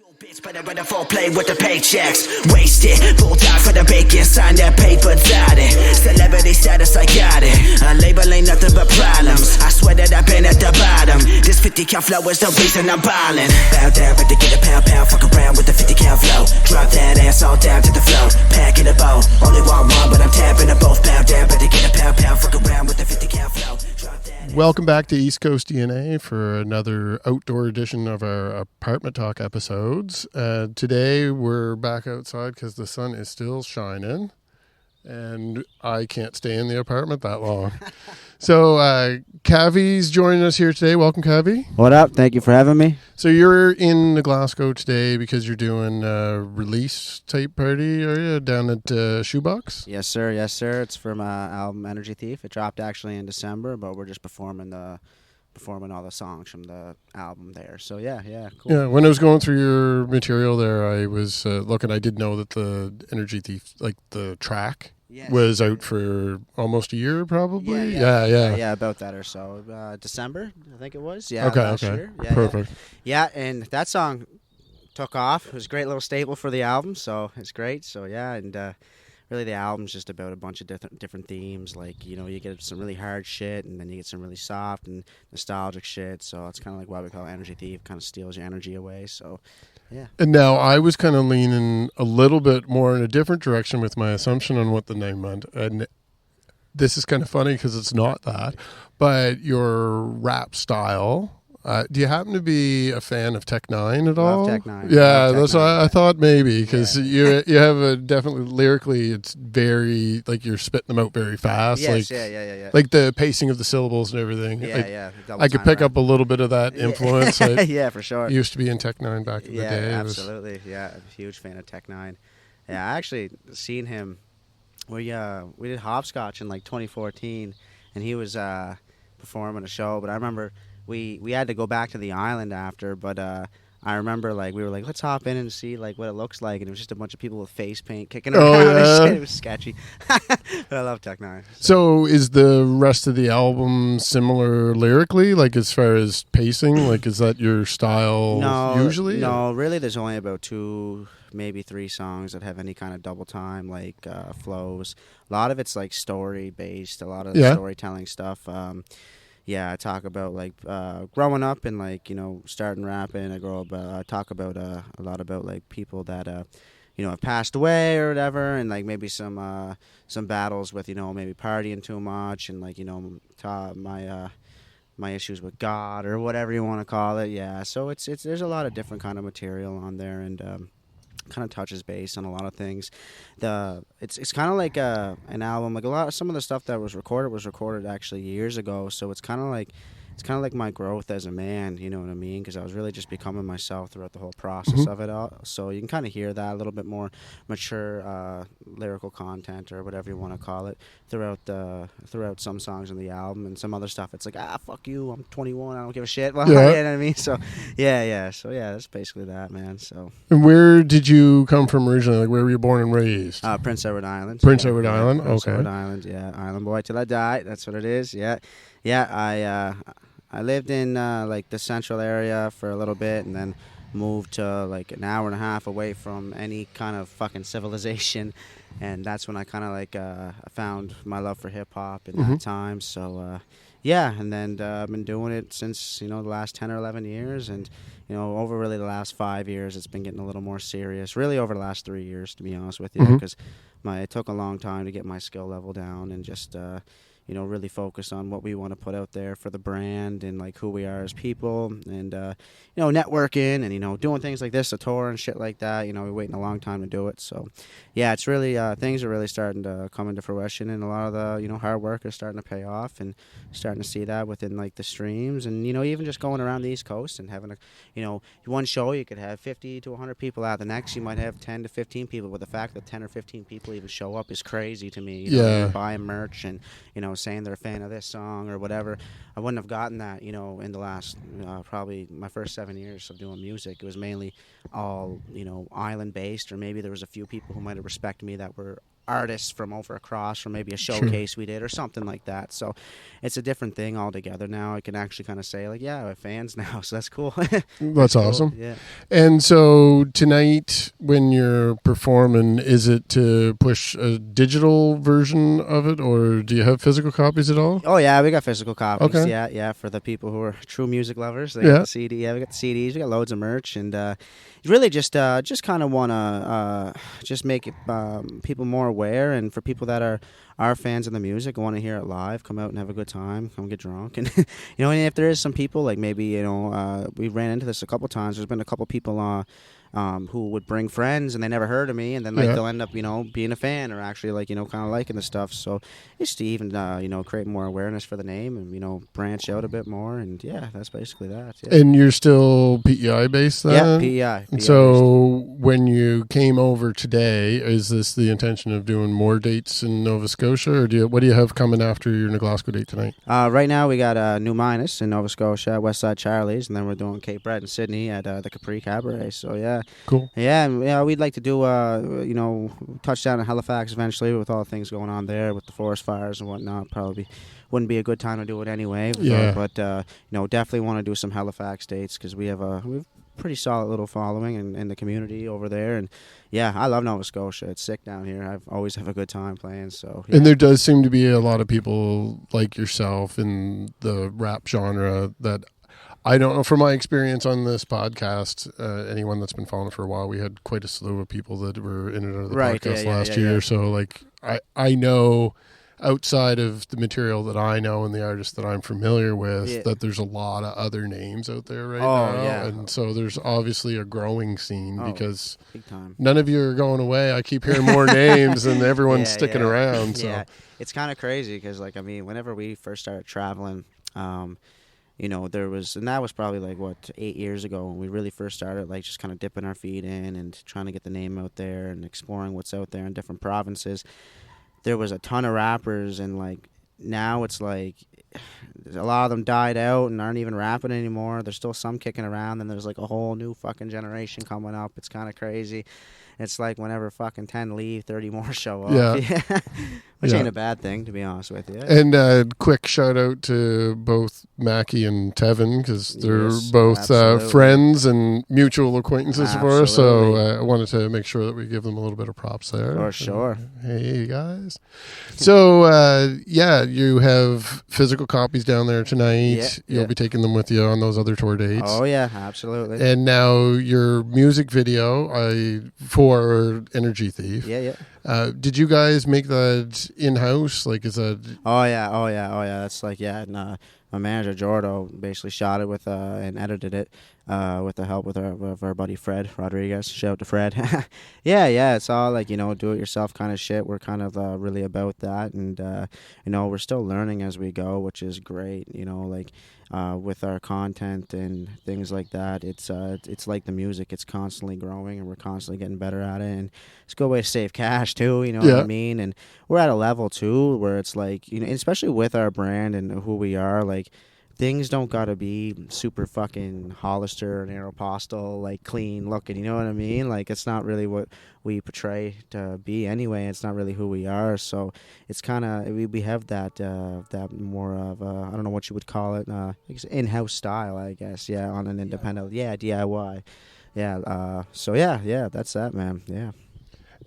Bitch, but I run a full play with the paychecks. Wasted, full time for the bacon. Sign that paper, got it. Celebrity status, I got it. A label ain't nothing but problems. I swear that I've been at the bottom. This 50 count flow is the reason I'm ballin'. Bow down, but to get a pound. Fuck around with the 50 count flow. Drop that ass all down to the floor. Pack in a bow. Only want one, but I'm tapping them both. Bow down, but to get a pound. Fuck around with the 50 count flow. Welcome back to East Coast DNA for another outdoor edition of our Apartment Talk episodes. Today we're back outside because the sun is still shining and I can't stay in the apartment that long. So Cavy's joining us here today. Welcome, Cavy. What up? Thank you for having me. So you're in Glasgow today because you're doing a release type party, are you, down at Shoebox? Yes, sir. Yes, sir. It's for my album Energy Thief. It dropped actually in December, but we're just performing all the songs from the album there. So yeah, cool. Yeah, when I was going through your material there, I was looking. I did know that the Energy Thief, like the track, was out for almost a year, probably. Yeah, about that or so. December, I think it was. Yeah, okay. last year. Yeah, perfect. Yeah, and that song took off. It was a great little staple for the album, so it's great. So yeah, and really the album's just about a bunch of different themes. Like, you know, you get some really hard shit, and then you get some really soft and nostalgic shit. So it's kind of like why we call it Energy Thief. Kind of steals your energy away. So. Yeah. And now I was kind of leaning a little bit more in a different direction with my assumption on what the name meant. And this is kind of funny because it's not that. But your rap style, do you happen to be a fan of Tech Nine at all? Love Tech Nine. Yeah, that's why I thought maybe because you have a definitely lyrically, it's very like you're spitting them out very fast. Yes, like, yeah. Like the pacing of the syllables and everything. Yeah. I could pick up a little bit of that influence. Yeah, for sure. Used to be in Tech Nine back in the day. Yeah, absolutely. Yeah, I'm a huge fan of Tech Nine. Yeah, I actually seen him. We did hopscotch in like 2014, and he was performing a show. But I remember we had to go back to the island after. But I remember like we were like, let's hop in and see like what it looks like, and it was just a bunch of people with face paint kicking around and shit. It was sketchy. But I love Tech Nine. So is the rest of the album similar lyrically, like as far as pacing? Like is that your style usually? No, really there's only about 2, maybe 3 songs that have any kind of double time like flows. A lot of it's like story based, a lot of storytelling stuff. I talk about like growing up and like, you know, starting rapping. I talk about a lot about like people that you know, have passed away or whatever, and like maybe some battles with, you know, maybe partying too much and like, you know, my issues with God or whatever you want to call it. Yeah, so it's there's a lot of different kind of material on there, and kind of touches base on a lot of things. It's kind of like an album, like some of the stuff that was recorded actually years ago. So it's kind of like my growth as a man, you know what I mean? Because I was really just becoming myself throughout the whole process of it all. So you can kind of hear that a little bit more mature lyrical content or whatever you want to call it throughout some songs on the album, and some other stuff. It's like, fuck you, I'm 21, I don't give a shit. Well, you know what I mean? So yeah. So yeah, that's basically that, man. So. And where did you come from originally? Like where were you born and raised? Prince Edward Island. Prince Edward Island. Prince Okay. Edward Island. Yeah, island boy till I die. That's what it is. Yeah. I lived in like the central area for a little bit, and then moved to like an hour and a half away from any kind of fucking civilization, and that's when I kind of like found my love for hip hop in that time. So and then I've been doing it since, you know, the last 10 or 11 years, and you know, over really the last 5 years it's been getting a little more serious. Really over the last 3 years, to be honest with you, because it took a long time to get my skill level down and just you know, really focus on what we want to put out there for the brand and like who we are as people, and you know, networking and, you know, doing things like this, a tour and shit like that. You know, we're waiting a long time to do it. So yeah, it's really things are really starting to come into fruition, and a lot of the, you know, hard work is starting to pay off, and starting to see that within like the streams, and, you know, even just going around the East Coast and having a, you know, one show you could have 50 to 100 people out. The next you might have 10 to 15 people. But the fact that 10 or 15 people even show up is crazy to me. You know, buying merch and, you know, saying they're a fan of this song or whatever. I wouldn't have gotten that, you know, in the last probably my first 7 years of doing music. It was mainly all, you know, island based, or maybe there was a few people who might have respected me that were artists from over across from maybe a showcase we did or something like that. So it's a different thing altogether now. I can actually kind of say like, yeah, I have fans now, so that's cool. That's awesome. Cool. Yeah. And so tonight when you're performing, is it to push a digital version of it, or do you have physical copies at all? Oh yeah, we got physical copies. Okay. Yeah, for the people who are true music lovers. They Yeah. got the CD. Yeah, we got the CDs. We got loads of merch, and really just kind of want to just make it, people more aware, and for people that are fans of the music and want to hear it live, come out and have a good time, come get drunk, and you know, and if there is some people like maybe we ran into this a couple times. There's been a couple people who would bring friends and they never heard of me, and then like they'll end up being a fan or actually like kind of liking the stuff. So it's to even create more awareness for the name and branch out a bit more, and yeah, that's basically that. Yeah. And you're still PEI based then? Yeah, PEI. So when you came over today, is this the intention of doing more dates in Nova Scotia, or what do you have coming after your Glasgow date tonight? Right now we got New Minus in Nova Scotia, Westside Charlie's, and then we're doing Cape Breton in Sydney at the Capri Cabaret. So yeah. Cool. Yeah, and we'd like to do touchdown in Halifax eventually with all the things going on there with the forest fires and whatnot. Probably wouldn't be a good time to do it anyway. Yeah. But definitely want to do some Halifax dates because we have a pretty solid little following in the community over there. And yeah, I love Nova Scotia. It's sick down here. I've always have a good time playing. So yeah. And there does seem to be a lot of people like yourself in the rap genre that I don't know, from my experience on this podcast, anyone that's been following for a while, we had quite a slew of people that were in and out of the podcast last year. So like I know outside of the material that I know and the artists that I'm familiar with, that there's a lot of other names out there right now. Yeah. And so there's obviously a growing scene because big time. None of you are going away. I keep hearing more names and everyone's sticking around. So yeah, it's kind of crazy because whenever we first started traveling, there was, and that was probably like 8 years ago when we really first started, like just kind of dipping our feet in and trying to get the name out there and exploring what's out there in different provinces. There was a ton of rappers, and like now it's like a lot of them died out and aren't even rapping anymore. There's still some kicking around, and there's like a whole new fucking generation coming up. It's kind of crazy. It's like whenever fucking 10 leave, 30 more show up. Yeah. Which ain't a bad thing, to be honest with you. And quick shout out to both Mackie and Tevin, because they're both friends and mutual acquaintances for us. So I wanted to make sure that we give them a little bit of props there. For sure. Hey, guys. So, you have physical copies down there tonight. You'll be taking them with you on those other tour dates. Oh, yeah, absolutely. And now your music video for Energy Thief. Yeah. Did you guys make that in-house? Like, is that... Oh yeah. That's like, and my manager Jordo basically shot it with and edited it with the help of our buddy Fred Rodriguez. Shout out to Fred. yeah, it's all like do-it-yourself kind of shit. We're kind of really about that, and we're still learning as we go, which is great. With our content and things like that, it's like the music. It's constantly growing, and we're constantly getting better at it. And it's a good way to save cash too. You know what I mean? And we're at a level too where it's like especially with our brand and who we are, like. Things don't gotta be super fucking Hollister and Aeropostale, like clean looking. You know what I mean? Like it's not really what we portray to be anyway. It's not really who we are. So it's kind of we have that more of I don't know what you would call it, in-house style, I guess. Yeah, on an independent. Yeah, DIY. Yeah. So yeah. That's that, man. Yeah.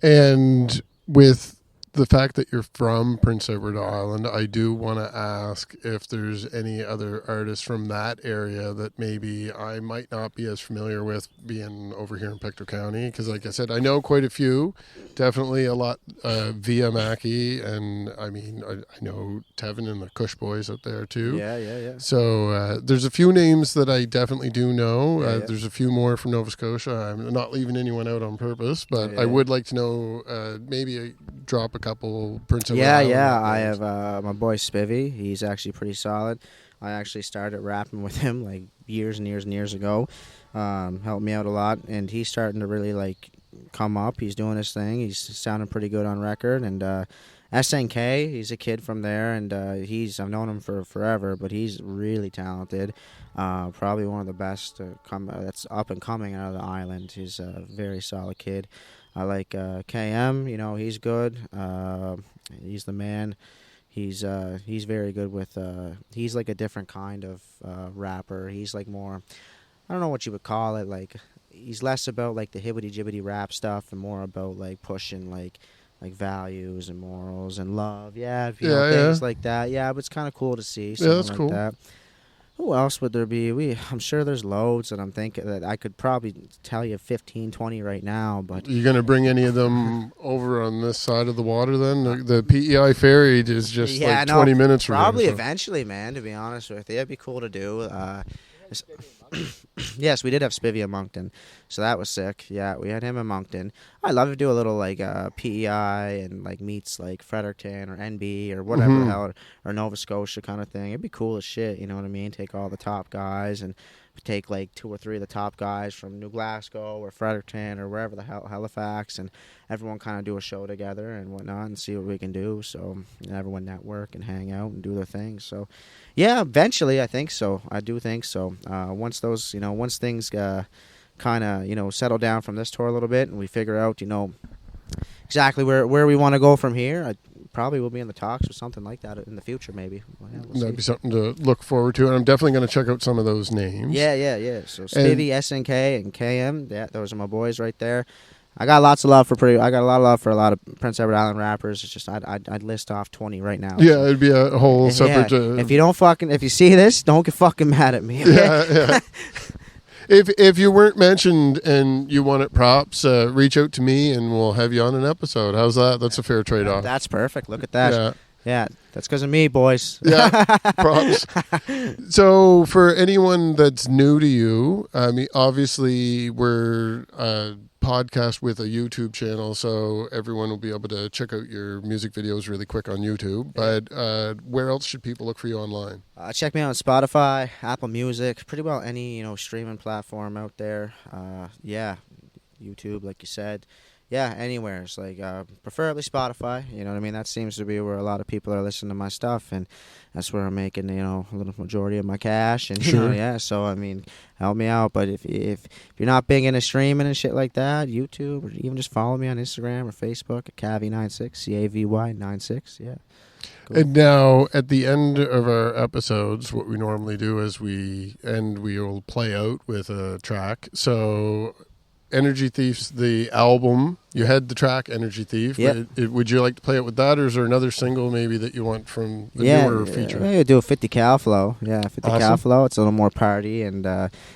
And with the fact that you're from Prince Edward Island, I do want to ask if there's any other artists from that area that maybe I might not be as familiar with being over here in Pictou County. Because like I said, I know quite a few, definitely a lot via Mackie, and I mean, I know Tevin and the Kush Boys up there too. Yeah. So there's a few names that I definitely do know. There's a few more from Nova Scotia. I'm not leaving anyone out on purpose, but I would like to know maybe drop a couple Prince Edward Island. I have my boy Spivvy. He's actually pretty solid. I actually started rapping with him like years and years and years ago. Helped me out a lot, and he's starting to really like come up. He's doing his thing. He's sounding pretty good on record, and SNK, he's a kid from there, and I've known him for forever, but he's really talented. Probably one of the best that's up and coming out of the island. He's a very solid kid. I like KM. You know, he's good. He's the man. He's very good with. He's like a different kind of rapper. He's like more. I don't know what you would call it. Like, he's less about like the hibbity jibbity rap stuff and more about like pushing like values and morals and love. Yeah, things like that. Yeah, but it's kind of cool to see. Yeah, that's like cool. That. Who else would there be? I'm sure there's loads, and I'm thinking that I could probably tell you 15, 20 right now. But you going to bring any of them over on this side of the water then? The PEI ferry is just 20 minutes from probably here, so. Eventually, man, to be honest with you. It'd be cool to do. Yes, we did have Spivvy in Moncton, so that was sick. Yeah, we had him in Moncton. I'd love to do a little like PEI and like meets like Fredericton or NB or whatever the hell, or Nova Scotia kind of thing. It'd be cool as shit, you know what I mean? Take all the top guys and take like 2 or 3 of the top guys from New Glasgow or Fredericton or wherever the hell, Halifax, and everyone kind of do a show together and whatnot and see what we can do. So everyone network and hang out and do their thing. So yeah, eventually I think so. I do think so. Once things kind of settle down from this tour a little bit and we figure out exactly where we want to go from here, I probably will be in the talks or something like that in the future, maybe. Well, yeah, that'd be something to look forward to, and I'm definitely going to check out some of those names. Yeah. So Spivvy, SNK, and KM. Yeah, those are my boys right there. I got lots of love for I got a lot of love for a lot of Prince Edward Island rappers. It's just I'd list off 20 right now. Yeah, it'd be a whole separate. If you see this, don't get fucking mad at me. Okay? Yeah. If you weren't mentioned and you wanted props, reach out to me and we'll have you on an episode. How's that? That's a fair trade-off. That's perfect. Look at that. Yeah, that's because of me, boys. Yeah, props. So for anyone that's new to you, I mean, obviously we're a podcast with a YouTube channel, so everyone will be able to check out your music videos really quick on YouTube. But where else should people look for you online? Check me out on Spotify, Apple Music, pretty well any streaming platform out there. YouTube, like you said. Yeah, anywhere. It's like preferably Spotify. You know what I mean? That seems to be where a lot of people are listening to my stuff, and that's where I'm making a little majority of my cash. And so I mean, help me out. But if you're not big into streaming and shit like that, YouTube, or even just follow me on Instagram or Facebook at Cavy96, CAVY96. Yeah. Cool. And now, at the end of our episodes, what we normally do is we'll play out with a track. So, Energy Thief's the album. You had the track Energy Thief. Yep. Would you like to play it with that, or is there another single maybe that you want from the newer feature? Yeah, do a 50 cal flow. Yeah, 50 awesome. Cal flow. It's a little more party, and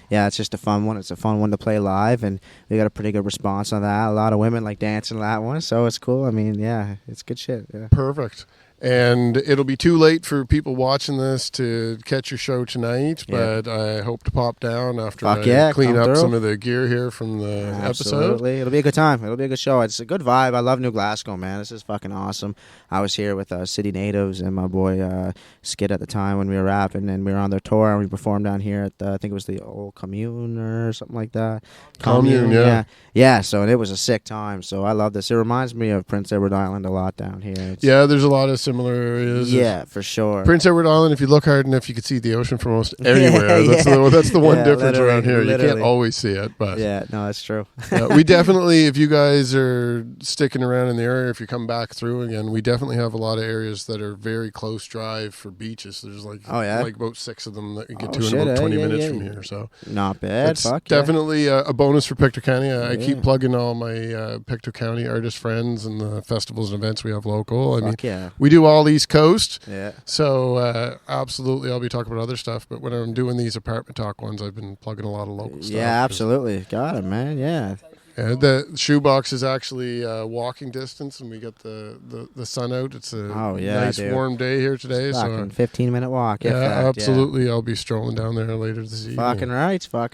it's just a fun one. It's a fun one to play live, and we got a pretty good response on that. A lot of women like dancing to that one, so it's cool. I mean, yeah, it's good shit. Yeah. Perfect. And it'll be too late for people watching this to catch your show tonight, but I hope to pop down after I clean up some of the gear here from the episode. Absolutely. It'll be a good time. It'll be a good show. It's a good vibe. I love New Glasgow, man. This is fucking awesome. I was here with City Natives and my boy Skid at the time when we were rapping, and we were on their tour, and we performed down here at I think it was the old Commune or something like that. Commune, yeah. Yeah, so it was a sick time. So I love this. It reminds me of Prince Edward Island a lot down here. There's a lot of similar areas. Yeah, for sure. We Prince Edward Island, if you look hard enough, you can see the ocean from almost anywhere. That's the one difference around here. You can't always see it, but yeah, no, that's true. We definitely, if you guys are sticking around in the area, if you come back through again, we definitely have a lot of areas that are very close drive for beaches. There's like about 6 of them that you get to in about 20 minutes from here. So not bad. It's definitely a bonus for Pictou County. I keep plugging all my Pictou County artist friends and the festivals and events we have local. I mean, we do all East Coast. Yeah. So absolutely, I'll be talking about other stuff. But when I'm doing these apartment talk ones, I've been plugging a lot of local stuff. Yeah, absolutely. Got it, man. Yeah. Yeah, the shoebox is actually walking distance, and we got the sun out. It's a nice warm day here today. So 15-minute walk. Absolutely. Yeah. I'll be strolling down there later this evening. Fucking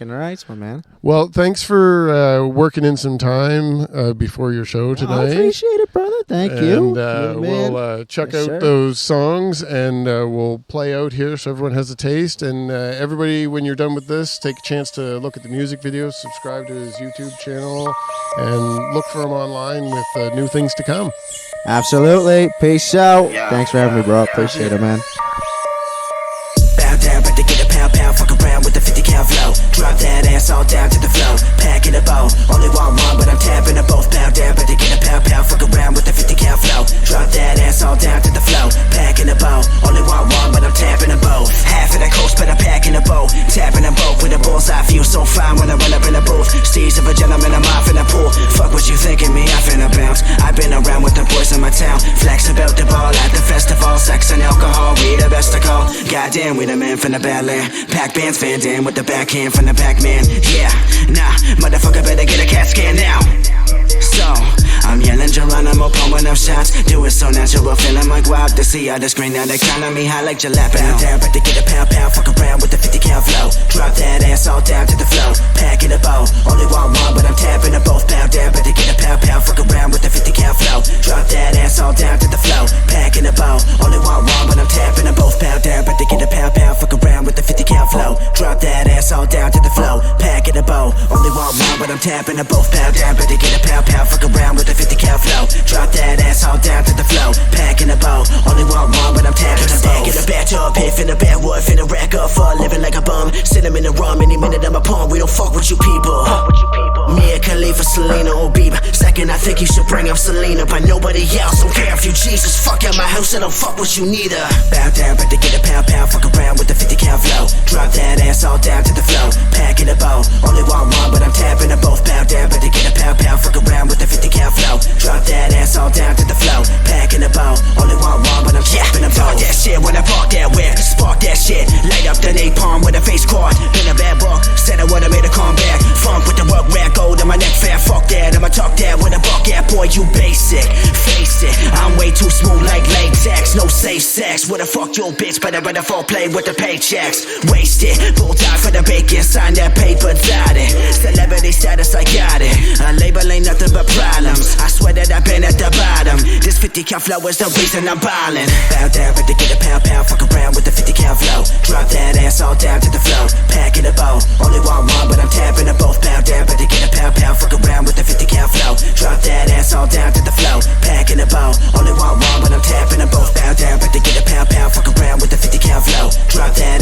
rights, my man. Well, thanks for working in some time before your show tonight. I appreciate it, brother. Thank you. And we'll check Yes, out sir. those songs, and we'll play out here so everyone has a taste. And everybody, when you're done with this, take a chance to look at the music videos, subscribe to his YouTube channel, and look for him online with new things to come. Absolutely. Peace out. Thanks for having me, bro. Appreciate it, man. Bow down, but to get a pound, fuck around with the 50 count flow. Drop that ass all down to the flow. Pack in a bow, only want one, but I'm tapping them both. Bow down, but to get a pound, fuck around with the 50 count flow. Drop that ass all down to the flow. Pack in a bow, only want one, but I'm tapping them both. Half of the coast, but I'm packing a bow. Tapping them both with a bullseye, feel so fine when I run up in the booth. Steez of a gentleman, I'm off in the pool. Fuck what you thinking, me, I finna bounce. I've been around with the boys in my town. Flex about the ball at the festival. Sex and alcohol, we the best to call. Goddamn, we the man from the Badland. Pack bands, Van Dam with the backhand from the Pac-Man. Yeah, nah, motherfucker better get a CAT scan now. So, I'm yelling Geronimo, pouring up shots. Do it so natural, feeling like wow. To see all the screen, now they count on me high like jalapeno. Bow down, but to get a pound, fuck around with the 50 count flow. Drop that ass all down to the flow. Pack in a bow, only want one, but I'm tapping them both. Bow down, but to get a pound, fuck around with the 50 count flow. Drop that ass all down to the flow. Pack in a bow, only want one, but I'm tapping them both. Bow down, but to get a pound, fuck around with the 50 count flow. Drop that ass all down to the flow. Pack in a bow, only want one, but I'm tapping them both. Bow down, but to get a pound, fuck around with the 50 count flow. Drop that ass all down to the flow. Pack in a bow, only want one, but I'm tapping them both. In a bathtub, pit, finna backwood, finna rack up for living like a bum. Cinnamon and rum, any minute I'm a pawn. We don't fuck with you people. Mia Khalifa, Selena, or Bieber. Second, I think you should bring up Selena, but nobody else. Don't care if you Jesus. Fuck out my house, I don't fuck with you neither. Bow down, but to get a pound, fuck around with the 50 count flow. Drop that ass all down to the flow. Pack in a bow, only want one, but I'm tapping them both. Bow down, but to get a pound, fuck around with the 50 count flow. Drop that ass all down to the flow. Pack in a bow, only want one, but I'm tapping them both. That shit when I park that where, spark that shit. Light up the napalm with a face card. Been a bad book, said I would've made a comeback. Funk with the rug rat, gold on my neck, fat. Fuck that, I'ma talk that with a buck at. Boy, you basic, face it. I'm way too smooth like latex. No safe sex, what the fuck your bitch? Better fall play with the paychecks. Wasted, bull die for the bacon. Sign that paper, dot it. Celebrity status, I got it. A label ain't nothing but problems. I swear that I've been at the bottom. This 50 count flow is the reason I'm ballin'. Bow down, but to get a pound, fuck around with the 50 count flow. Drop that ass all down to the flow. Pack in a bow, only want one, but I'm tapping them both. Bow down, but to get a pound, fuck around with the 50 count flow. Drop that ass all down to the flow. Pack in a bow, only want one, but I'm tapping them both. Bow down, but to get a pound, fuck around with the 50 count flow. Drop that